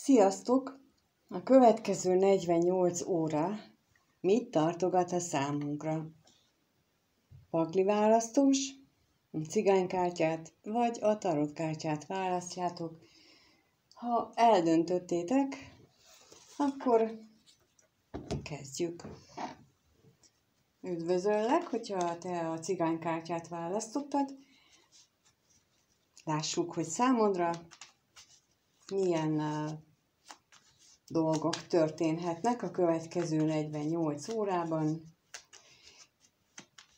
Sziasztok! A következő 48 óra mit tartogat a számunkra? Pakliválasztós, a cigánykártyát vagy a tarotkártyát választjátok. Ha eldöntöttétek, akkor kezdjük. Üdvözöllek, hogyha te a cigánykártyát választottad. Lássuk, hogy számodra milyen dolgok történhetnek a következő 48 órában.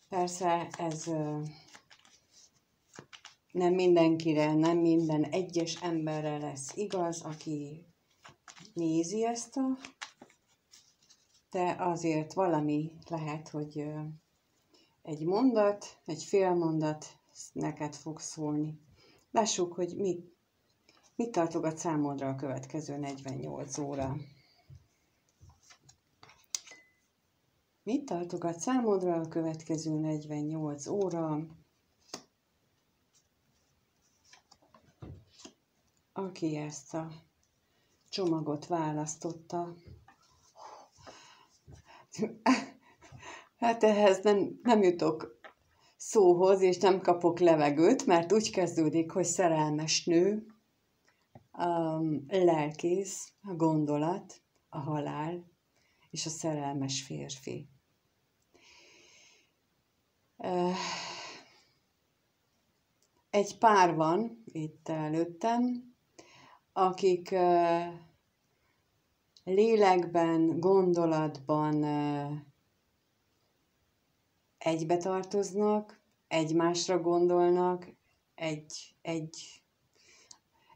Persze ez nem mindenkire, nem minden egyes emberre lesz igaz, aki nézi ezt de azért valami lehet, hogy egy mondat, egy fél mondat neked fog szólni. Lássuk, hogy mit tartogat számodra a következő 48 óra. Mit tartogat számodra a következő 48 óra? Aki ezt a csomagot választotta. Hát ehhez nem jutok szóhoz, és nem kapok levegőt, mert úgy kezdődik, hogy szerelmes nő, lelkész, a gondolat, a halál és a szerelmes férfi. Egy pár van itt előttem, akik lélekben, gondolatban egybe tartoznak, egymásra gondolnak, egy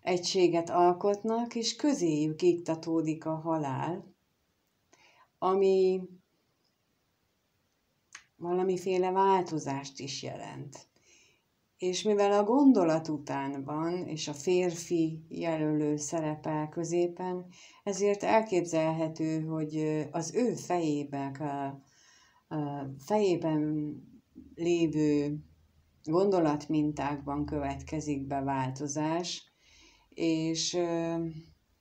egységet alkotnak, és közéjük iktatódik a halál, ami valamiféle változást is jelent. És mivel a gondolat után van, és a férfi jelölő szerepel középen, ezért elképzelhető, hogy az ő fejében lévő gondolatmintákban következik be változás, és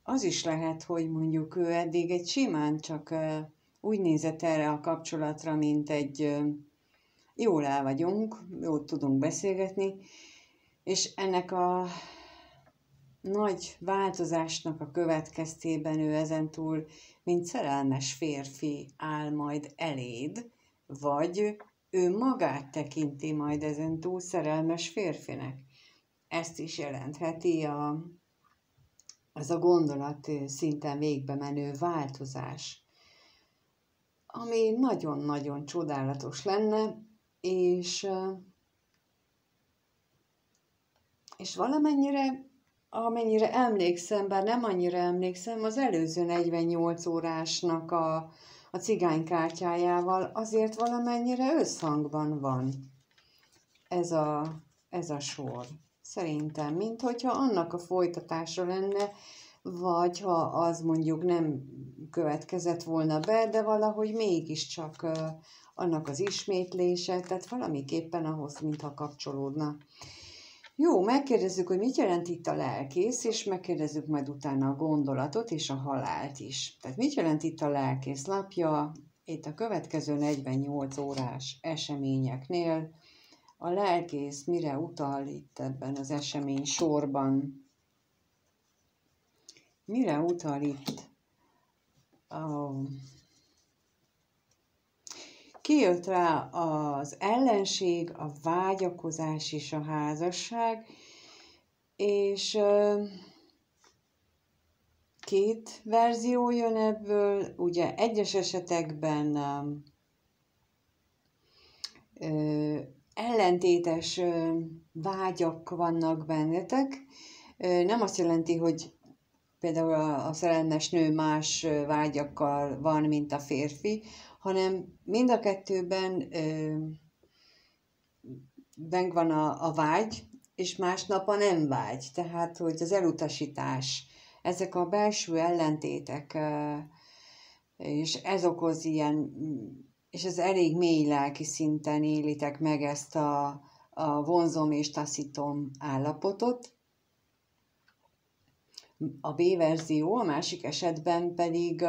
az is lehet, hogy mondjuk ő eddig egy simán csak úgy nézett erre a kapcsolatra, mint egy jól el vagyunk, jól tudunk beszélgetni, és ennek a nagy változásnak a következtében ő ezentúl, mint szerelmes férfi áll majd eléd, vagy ő magát tekinti majd ezentúl szerelmes férfinek. Ezt is jelentheti az a gondolat szinten végbe menő változás, ami nagyon-nagyon csodálatos lenne, és valamennyire, amennyire emlékszem, bár nem annyira emlékszem, az előző 48 órásnak a cigánykártyájával azért valamennyire összhangban van ez a sor. Szerintem, mint hogyha annak a folytatása lenne, vagy ha az mondjuk nem következett volna be, de valahogy mégiscsak annak az ismétlése, tehát valamiképpen ahhoz, mintha kapcsolódna. Jó, megkérdezzük, hogy mit jelent itt a lelkész, és megkérdezzük majd utána a gondolatot és a halált is. Tehát mit jelent itt a lelkész lapja? Itt a következő 48 órás eseményeknél a lelkész mire utal itt ebben az esemény sorban? Mire utal itt? Kijött rá az ellenség, a vágyakozás és a házasság, és két verzió jön ebből. Ugye egyes esetekben ellentétes vágyak vannak bennetek. Nem azt jelenti, hogy például a szerelmes nő más vágyakkal van, mint a férfi, hanem mind a kettőben van a vágy, és másnap a nem vágy. Tehát, hogy az elutasítás, ezek a belső ellentétek, és ez okoz ilyen, és ez elég mély lelki szinten élitek meg ezt a vonzom és taszítom állapotot. a B verzió, a másik esetben pedig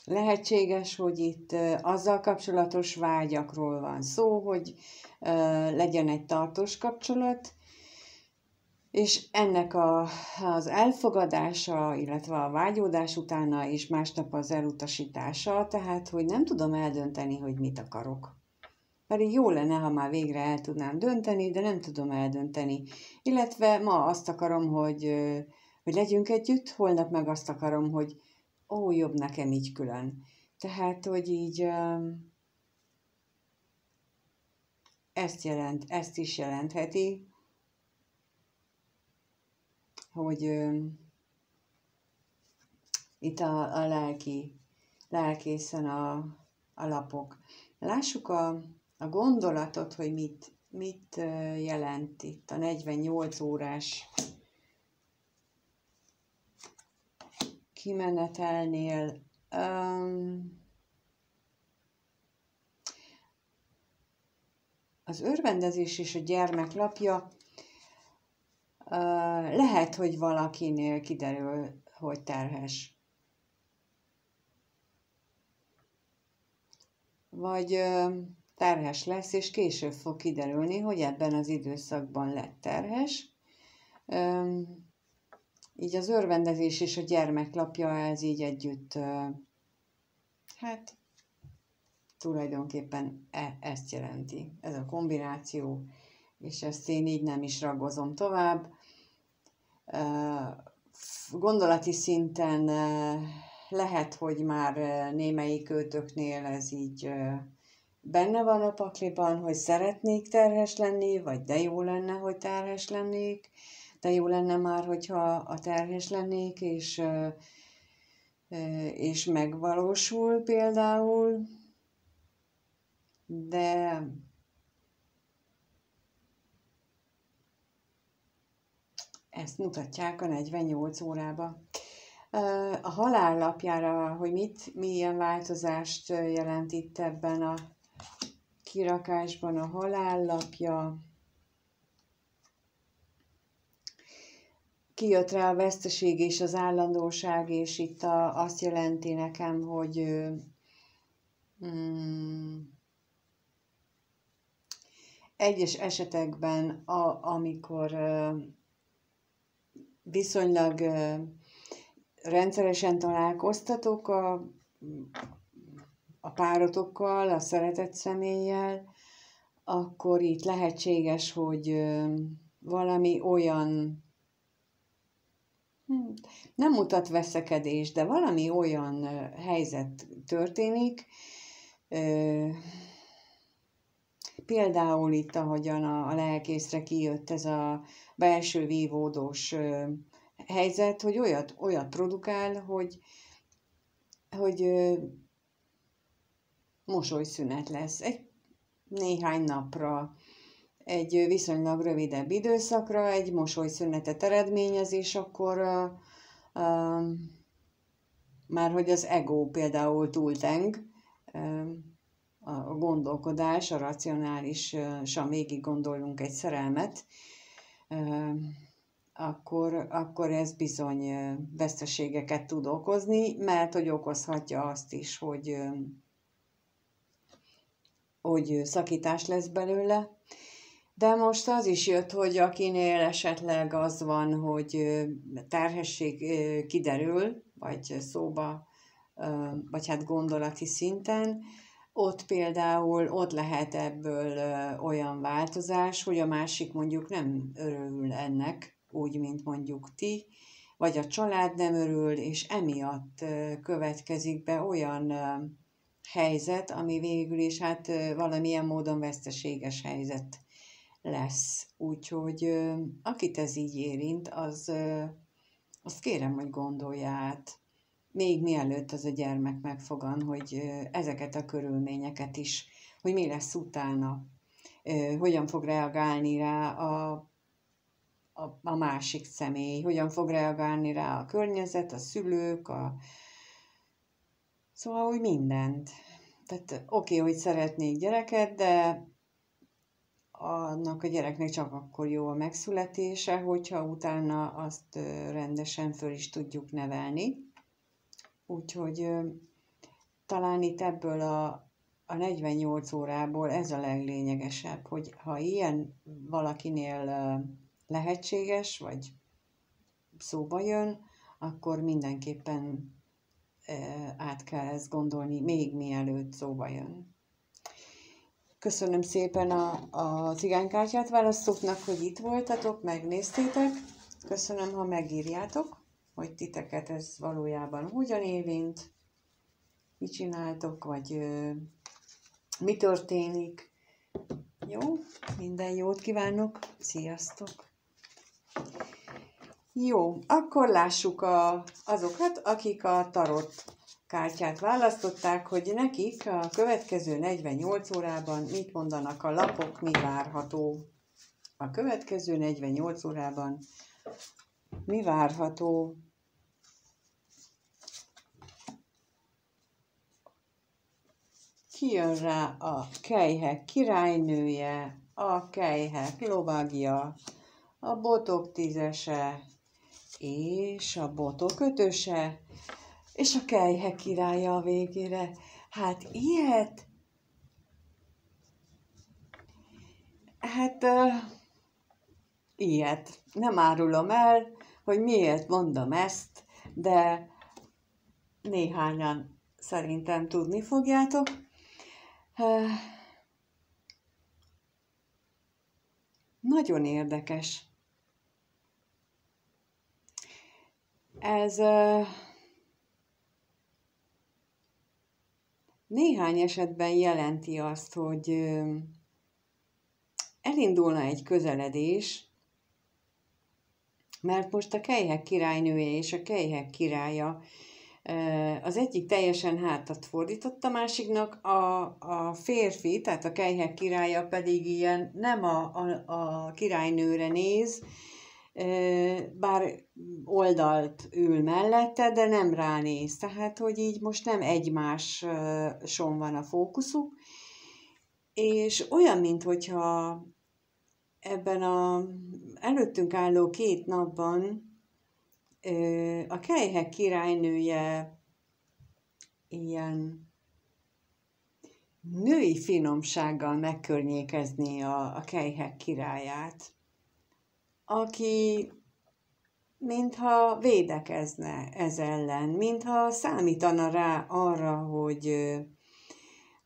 lehetséges, hogy itt azzal kapcsolatos vágyakról van szó, hogy legyen egy tartós kapcsolat, és ennek az elfogadása, illetve a vágyódás utána és másnap az elutasítása, tehát hogy nem tudom eldönteni, hogy mit akarok. Pedig jó lenne, ha már végre el tudnám dönteni, de nem tudom eldönteni. Illetve ma azt akarom, hogy legyünk együtt, holnap meg azt akarom, hogy jobb nekem így külön. Tehát, hogy így ezt is jelentheti, hogy itt a lelkészen a lapok. Lássuk a gondolatot, hogy mit jelent itt a 48 órás kimenetelnél. Az örvendezés és a gyermek lapja lehet, hogy valakinél kiderül, hogy terhes. Vagy terhes lesz, és később fog kiderülni, hogy ebben az időszakban lett terhes. Így az örvendezés és a gyermeklapja, ez így együtt, hát tulajdonképpen ezt jelenti. Ez a kombináció, és ezt én így nem is ragozom tovább. Gondolati szinten lehet, hogy már némelyik őtöknél ez így benne van a pakliban, hogy szeretnék terhes lenni, vagy de jó lenne, hogy terhes lennék, de jó lenne már, hogyha a terhes lennék, és megvalósul például, de ezt mutatják a 48 órába. A halállapjára, hogy milyen változást jelent itt ebben a kirakásban a halállapja. Kijött rá a veszteség és az állandóság, és itt azt jelenti nekem, hogy egyes esetekben, amikor viszonylag rendszeresen találkoztatok a párotokkal, a szeretett személlyel, akkor itt lehetséges, hogy valami olyan, nem mutat veszekedés, de valami olyan helyzet történik, például itt, ahogyan a lelkészre kijött ez a belső vívódós helyzet, hogy olyat produkál, hogy mosolyszünet lesz. Néhány napra, egy viszonylag rövidebb időszakra egy mosolyszünetet eredményez, és akkor már hogy az ego például túlteng, a gondolkodás, a racionálisan végig gondolunk egy szerelmet, akkor ez bizony veszteségeket tud okozni, mert hogy okozhatja azt is, hogy szakítás lesz belőle. De most az is jött, hogy akinél esetleg az van, hogy terhesség kiderül, vagy szóba, vagy hát gondolati szinten, ott például lehet ebből olyan változás, hogy a másik mondjuk nem örül ennek, úgy, mint mondjuk ti, vagy a család nem örül, és emiatt következik be olyan helyzet, ami végül is hát valamilyen módon veszteséges helyzet lesz. Úgyhogy akit ez így érint, azt kérem, hogy gondolja át, még mielőtt az a gyermek megfogan, hogy ezeket a körülményeket is, hogy mi lesz utána, hogyan fog reagálni rá a másik személy, hogyan fog reagálni rá a környezet, a szülők, szóval úgy mindent. Tehát oké, hogy szeretnék gyereket, de annak a gyereknek csak akkor jó a megszületése, hogyha utána azt rendesen föl is tudjuk nevelni. Úgyhogy talán itt ebből a 48 órából ez a leglényegesebb, hogy ha ilyen valakinél lehetséges, vagy szóba jön, akkor mindenképpen át kell ezt gondolni, még mielőtt szóba jön. Köszönöm szépen a cigánykártyát választóknak, hogy itt voltatok, megnéztétek. Köszönöm, ha megírjátok, hogy titeket ez valójában hogyan érint, mit csináltok, vagy mi történik. Jó, minden jót kívánok, sziasztok! Jó, akkor lássuk azokat, akik a tarot kártyát választották, hogy nekik a következő 48 órában mit mondanak a lapok, mi várható. A következő 48 órában mi várható. Kijön rá a kelyhek királynője, a kelyhek lovagja, a botok tízese, és a botok ötöse, és a kelyhek királya a végére. Hát ilyet? Ilyet. Nem árulom el, hogy miért mondom ezt, de néhányan szerintem tudni fogjátok. Nagyon érdekes. Ez néhány esetben jelenti azt, hogy elindulna egy közeledés, mert most a kelyhek királynője és a kelyhek királya az egyik teljesen hátat fordított a másiknak, a férfi, tehát a kelyhek királya pedig ilyen nem a királynőre néz, bár oldalt ül mellette, de nem ránéz. Tehát, hogy így most nem egymáson van a fókuszuk, és olyan, minthogyha ebben a előttünk álló 2 napban a kelyhek királynője ilyen női finomsággal megkörnyékezni a kelyhek királyát, aki mintha védekezne ez ellen, mintha számítana rá arra,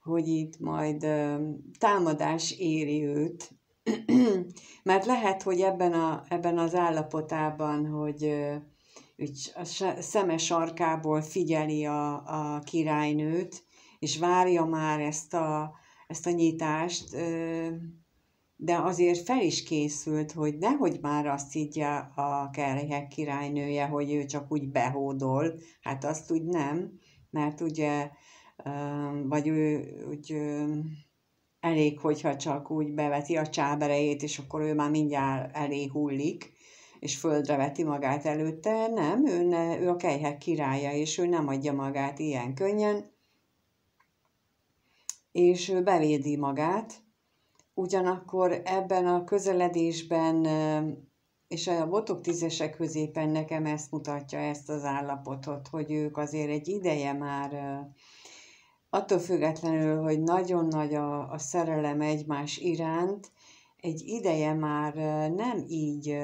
hogy itt majd támadás éri őt. Mert lehet, hogy ebben az állapotában, hogy a szeme sarkából figyeli a királynőt, és várja már ezt a nyitást, de azért fel is készült, hogy nehogy már azt higgye a kelyhek királynője, hogy ő csak úgy behódol. Hát azt úgy nem, mert ugye, vagy ő úgy elég, hogyha csak úgy beveti a csáberejét, és akkor ő már mindjárt elé hullik, és földre veti magát előtte. Nem, ő a kelyhek királya, és ő nem adja magát ilyen könnyen, és ő bevédi magát. Ugyanakkor ebben a közeledésben, és a botok tízesek középen nekem ezt mutatja, ezt az állapotot, hogy ők azért egy ideje már, attól függetlenül, hogy nagyon nagy a szerelem egymás iránt, egy ideje már nem így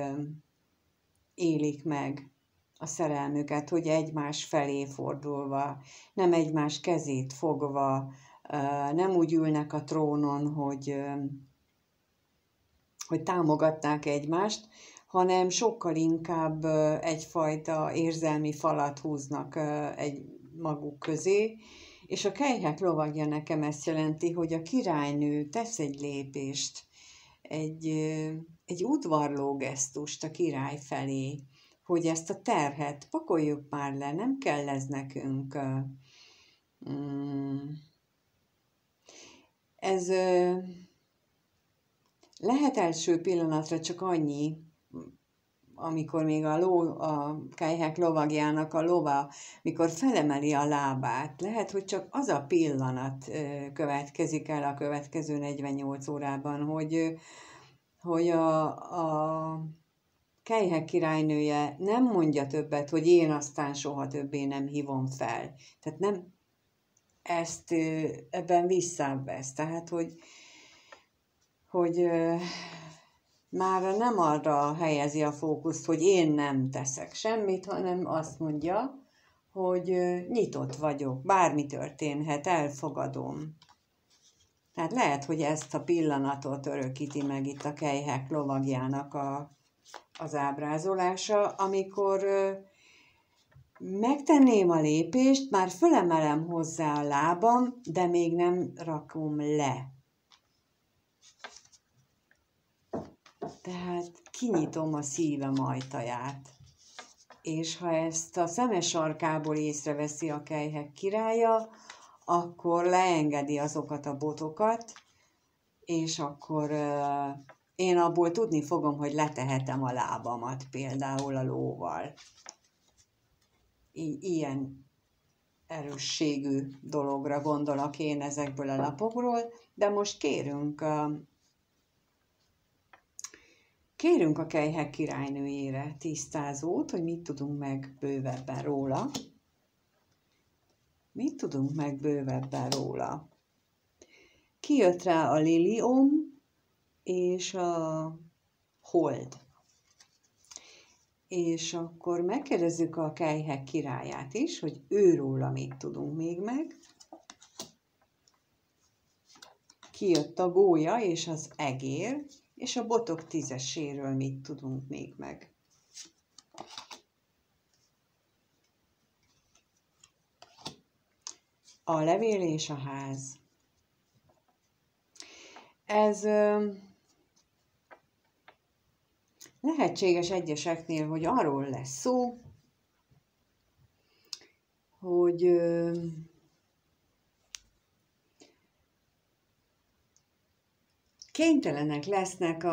élik meg a szerelmüket, hogy egymás felé fordulva, nem egymás kezét fogva, nem úgy ülnek a trónon, hogy támogatnák egymást, hanem sokkal inkább egyfajta érzelmi falat húznak egy maguk közé, és a kelyhek lovagja nekem ezt jelenti, hogy a királynő tesz egy lépést, egy udvarló gesztust a király felé, hogy ezt a terhet pakoljuk már le, nem kell ez nekünk. Ez lehet első pillanatra csak annyi, amikor még a kelyhek lovagjának a lova, mikor felemeli a lábát, lehet, hogy csak az a pillanat következik el a következő 48 órában, hogy a kelyhek királynője nem mondja többet, hogy én aztán soha többé nem hívom fel. Tehát nem ezt ebben visszavesz. Tehát, hogy már nem arra helyezi a fókuszt, hogy én nem teszek semmit, hanem azt mondja, hogy nyitott vagyok, bármi történhet, elfogadom. Tehát lehet, hogy ezt a pillanatot örökíti meg itt a kelyhek lovagjának az ábrázolása, amikor megtenném a lépést, már fölemelem hozzá a lábam, de még nem rakom le. Tehát kinyitom a szívem ajtaját. És ha ezt a szemes sarkából észreveszi a kelyhek királya, akkor leengedi azokat a botokat, és akkor én abból tudni fogom, hogy letehetem a lábamat például a lóval. Ilyen erősségű dologra gondolok én ezekből a napokról, de most kérünk a kelyhek királynőjére tisztázót, hogy mit tudunk meg bővebben róla. Mit tudunk meg bővebben róla? Kijött rá a liliom és a hold. És akkor megkérdezzük a kelyhek királyát is, hogy őróla mit tudunk még meg. Kijött a gólya és az egér, és a botok tízeséről mit tudunk még meg. A levél és a ház. Ez lehetséges egyeseknél, hogy arról lesz szó, hogy kénytelenek lesznek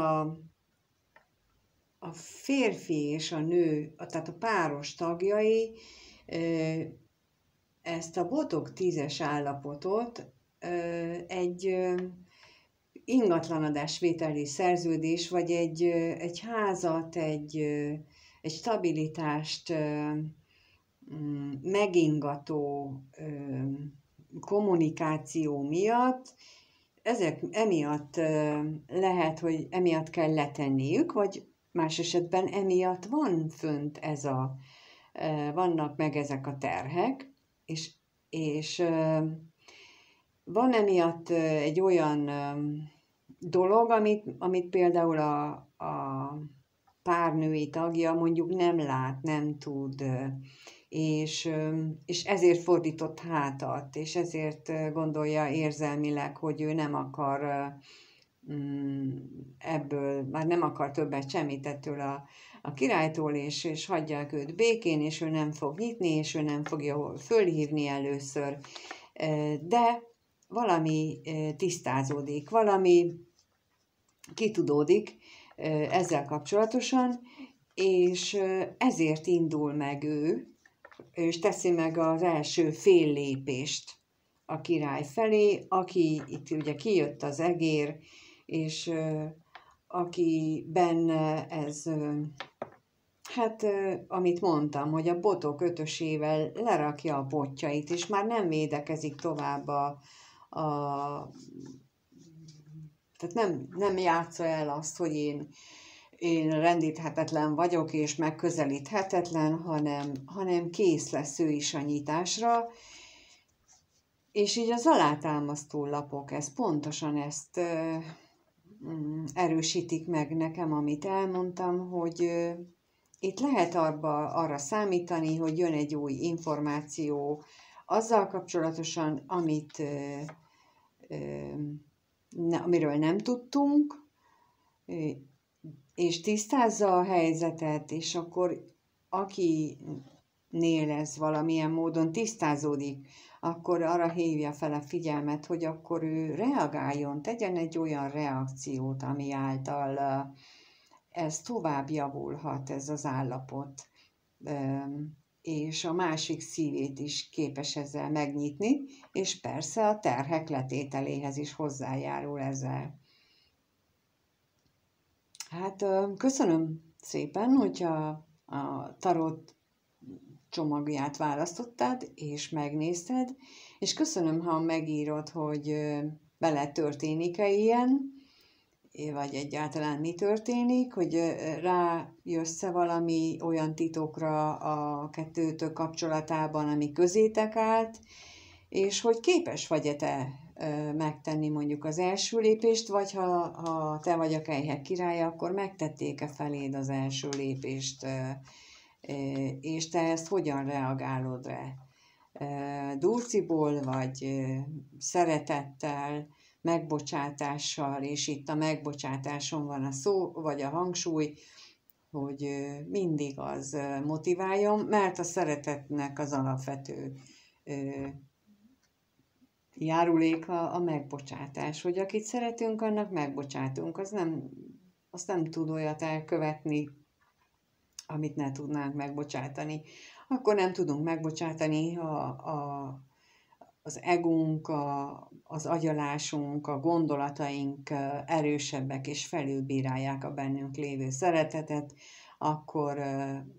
a férfi és a nő, tehát a páros tagjai ezt a botok tízes állapotot egy ingatlanadásvételi szerződés, vagy egy házat, egy stabilitást megingató kommunikáció miatt, ezek emiatt lehet, hogy emiatt kell letenniük, vagy más esetben emiatt van fönt vannak meg ezek a terhek, és van emiatt egy olyan dolog, amit például a párnői tagja mondjuk nem lát, nem tud, és ezért fordított hátat, és ezért gondolja érzelmileg, hogy ő nem akar ebből, már nem akar többet semmit ettől a királytól, és hagyják őt békén, és ő nem fog nyitni, és ő nem fogja fölhívni először. De valami tisztázódik, valami kitudódik ezzel kapcsolatosan, és ezért indul meg ő, és teszi meg az első fél lépést a király felé, aki itt ugye kijött az egér, és akiben ez, hát amit mondtam, hogy a botok ötösével lerakja a botjait, és már nem védekezik tovább tehát nem játsza el azt, hogy én rendíthetetlen vagyok, és megközelíthetetlen, hanem kész lesz ő is a nyitásra. És így az alátámasztó lapok, ez pontosan ezt erősítik meg nekem, amit elmondtam, hogy itt lehet arra számítani, hogy jön egy új információ azzal kapcsolatosan, amiről nem tudtunk, és tisztázza a helyzetet, és akkor akinél ez valamilyen módon tisztázódik, akkor arra hívja fel a figyelmet, hogy akkor ő reagáljon, tegyen egy olyan reakciót, ami által ez tovább javulhat, ez az állapot, és a másik szívét is képes ezzel megnyitni, és persze a terhek letételéhez is hozzájárul ezzel. Hát köszönöm szépen, hogyha a tarot csomagját választottad, és megnézted, és köszönöm, ha megírod, hogy vele történik-e ilyen, vagy egyáltalán mi történik, hogy rájössz-e valami olyan titokra a kettőtök kapcsolatában, ami közétek állt, és hogy képes vagy-e te megtenni mondjuk az első lépést, vagy ha te vagy a kelyhek királya, akkor megtették-e feléd az első lépést, és te ezt hogyan reagálod rá? Durciból, vagy szeretettel, megbocsátással, és itt a megbocsátáson van a szó, vagy a hangsúly, hogy mindig az motiváljon, mert a szeretetnek az alapvető járuléka a megbocsátás, hogy akit szeretünk, annak megbocsátunk, azt nem tud olyat elkövetni, amit ne tudnánk megbocsátani. Akkor nem tudunk megbocsátani, ha az egónk, az agyalásunk, a gondolataink erősebbek és felülbírálják a bennünk lévő szeretetet, akkor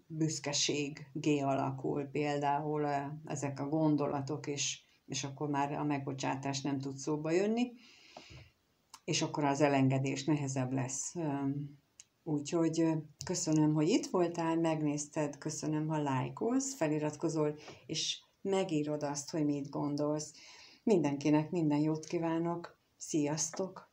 büszkeséggé alakul például ezek a gondolatok, és akkor már a megbocsátás nem tud szóba jönni, és akkor az elengedés nehezebb lesz. Úgyhogy köszönöm, hogy itt voltál, megnézted, köszönöm, ha lájkolsz, feliratkozol, és megírod azt, hogy mit gondolsz. Mindenkinek minden jót kívánok, sziasztok!